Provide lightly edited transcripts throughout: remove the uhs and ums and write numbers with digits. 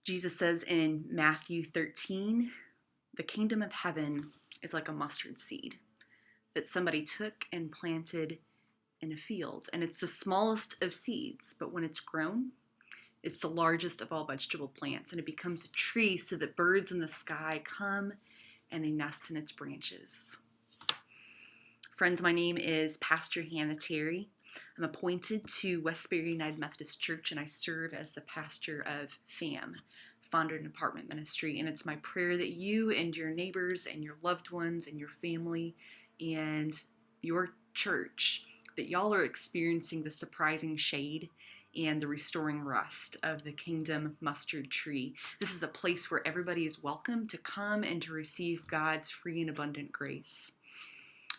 Jesus says in Matthew 13, the kingdom of heaven is like a mustard seed that somebody took and planted in a field. And it's the smallest of seeds, but when it's grown, it's the largest of all vegetable plants, and it becomes a tree so that birds in the sky come and they nest in its branches. Friends, my name is Pastor Hannah Terry. I'm appointed to Westbury United Methodist Church, and I serve as the pastor of FAM, Fondren Apartment Ministry. And it's my prayer that you and your neighbors and your loved ones and your family and your church, that y'all are experiencing the surprising shade and the restoring rest of the Kingdom Mustard Tree. This is a place where everybody is welcome to come and to receive God's free and abundant grace.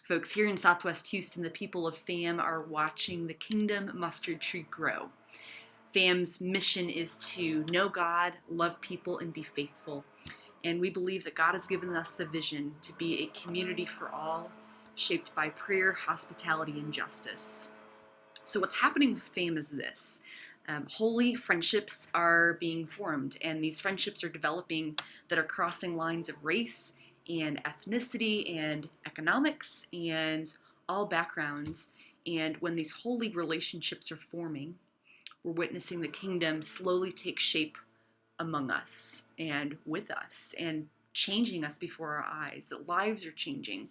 Folks, here in Southwest Houston, the people of FAM are watching the Kingdom Mustard Tree grow. FAM's mission is to know God, love people, and be faithful. And we believe that God has given us the vision to be a community for all, shaped by prayer, hospitality, and justice. So what's happening with FAM is this. Holy friendships are being formed, and these friendships are developing that are crossing lines of race and ethnicity and economics and all backgrounds. And when these holy relationships are forming, we're witnessing the kingdom slowly take shape among us and with us and changing us before our eyes, that lives are changing.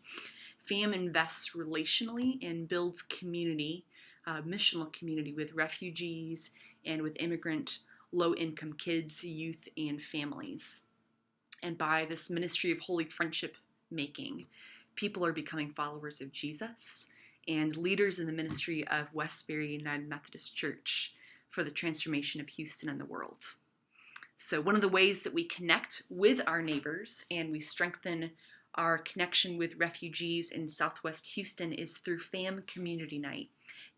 FAM invests relationally and builds community, missional community with refugees and with immigrant low-income kids, youth, and families. And by this ministry of holy friendship making, people are becoming followers of Jesus and leaders in the ministry of Westbury United Methodist Church for the transformation of Houston and the world. So one of the ways that we connect with our neighbors and we strengthen our connection with refugees in Southwest Houston is through FAM Community Night.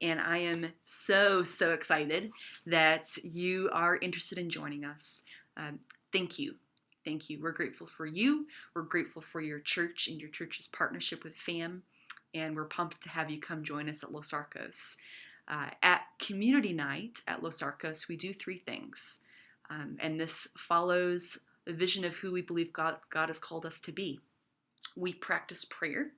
And I am so excited that you are interested in joining us. Thank you. Thank you. We're grateful for you. We're grateful for your church and your church's partnership with FAM. And we're pumped to have you come join us at Los Arcos. At Community Night at Los Arcos, we do three things. And this follows the vision of who we believe God has called us to be. We practice prayer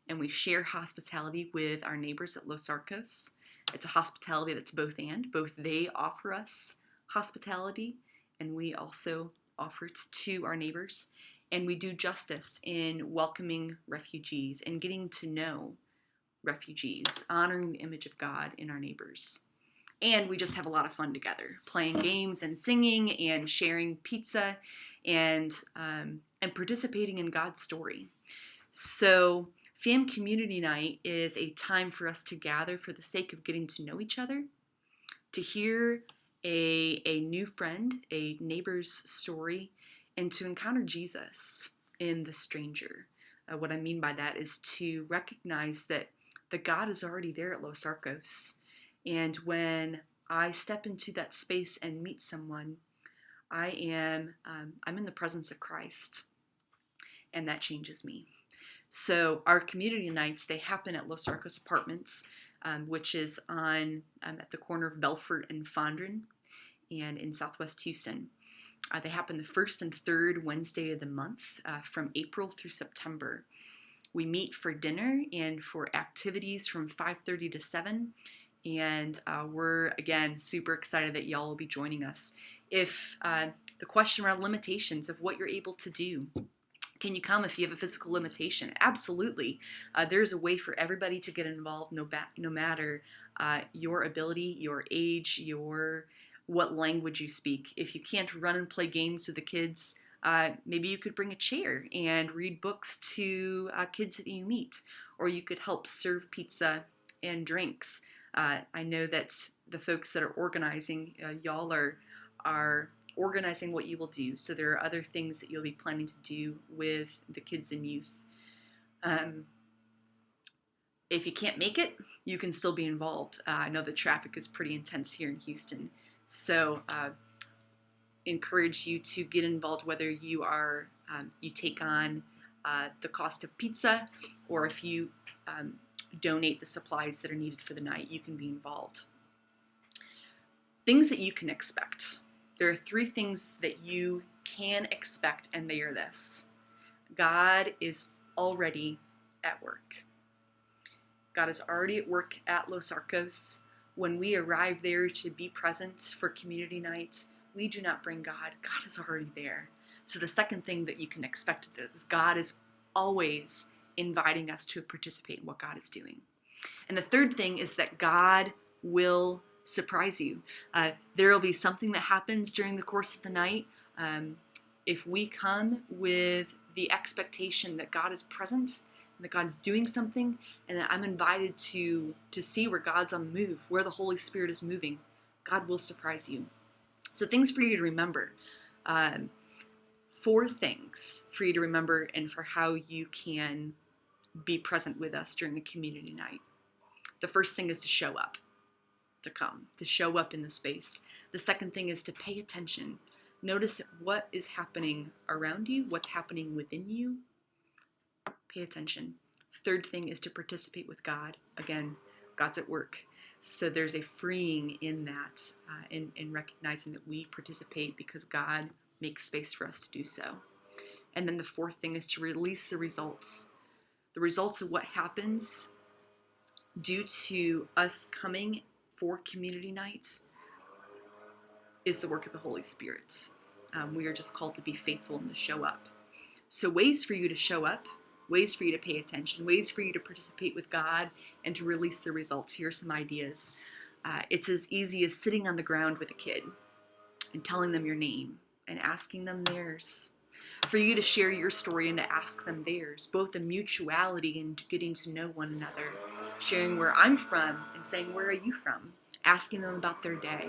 and we share hospitality with our neighbors at Los Arcos. It's a hospitality that's both and. Both they offer us hospitality and we also offer it to our neighbors. And we do justice in welcoming refugees and getting to know refugees, honoring the image of God in our neighbors. And we just have a lot of fun together, playing games and singing and sharing pizza and participating in God's story. So FAM Community Night is a time for us to gather for the sake of getting to know each other, to hear a new friend, a neighbor's story, and to encounter Jesus in the stranger. What I mean by that is to recognize that the God is already there at Los Arcos. And when I step into that space and meet someone, I'm in the presence of Christ, and that changes me. So our community nights, they happen at Los Arcos Apartments, which is on at the corner of Belfort and Fondren, and in Southwest Houston. They happen the first and third Wednesday of the month, from April through September. We meet for dinner and for activities from 5:30 to 7. And we're, again, super excited that y'all will be joining us. If the question around limitations of what you're able to do, can you come if you have a physical limitation? Absolutely. There's a way for everybody to get involved, no matter your ability, your age, what language you speak. If you can't run and play games with the kids, maybe you could bring a chair and read books to kids that you meet, or you could help serve pizza and drinks. I know that the folks that are organizing, y'all are organizing what you will do. So there are other things that you'll be planning to do with the kids and youth. If you can't make it, you can still be involved. I know the traffic is pretty intense here in Houston. So encourage you to get involved, whether you are you take on the cost of pizza, or if you donate the supplies that are needed for the night, you can be involved. Things that you can expect. There are three things that you can expect, and they are this: God is already at work. God is already at work at Los Arcos. When we arrive there to be present for community night, we do not bring God. God is already there. So the second thing that you can expect of this is God is always inviting us to participate in what God is doing. And the third thing is that God will surprise you. There will be something that happens during the course of the night. If we come with the expectation that God is present, that God's doing something, and that I'm invited to see where God's on the move, where the Holy Spirit is moving, God will surprise you. So things for you to remember. 4 things for you to remember and for how you can be present with us during the community night. The first thing is to show up, to show up in the space. The second thing is to pay attention. Notice what is happening around you, what's happening within you. Pay attention. Third thing is to participate with God. Again, God's at work. So there's a freeing in that, in recognizing that we participate because God makes space for us to do so. And then the fourth thing is to release the results. The results of what happens due to us coming for community night is the work of the Holy Spirit. We are just called to be faithful and to show up. So ways for you to show up, ways for you to pay attention, ways for you to participate with God and to release the results. Here are some ideas. It's as easy as sitting on the ground with a kid and telling them your name and asking them theirs. For you to share your story and to ask them theirs, both in mutuality and getting to know one another. Sharing where I'm from and saying, where are you from? Asking them about their day.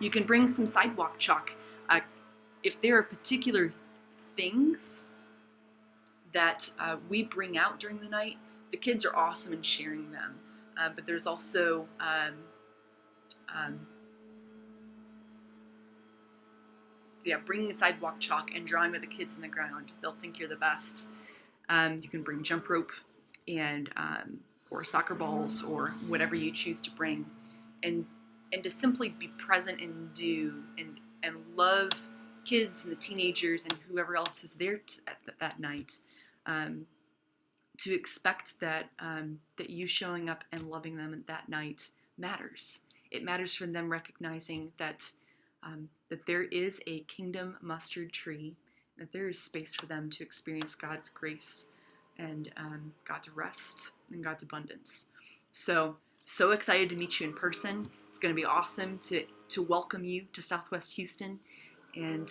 You can bring some sidewalk chalk. If there are particular things that we bring out during the night, the kids are awesome in sharing them. But there's also bringing sidewalk chalk and drawing with the kids in the ground. They'll think you're the best. You can bring jump rope and or soccer balls or whatever you choose to bring, and to simply be present and do and love kids and the teenagers and whoever else is there at that night. To expect that that you showing up and loving them that night matters. It matters for them recognizing that that there is a kingdom mustard tree, that there is space for them to experience God's grace and God's rest and God's abundance. So excited to meet you in person. It's going to be awesome to welcome you to Southwest Houston, and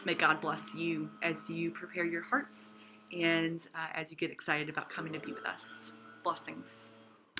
may God bless you as you prepare your hearts and as you get excited about coming to be with us. Blessings.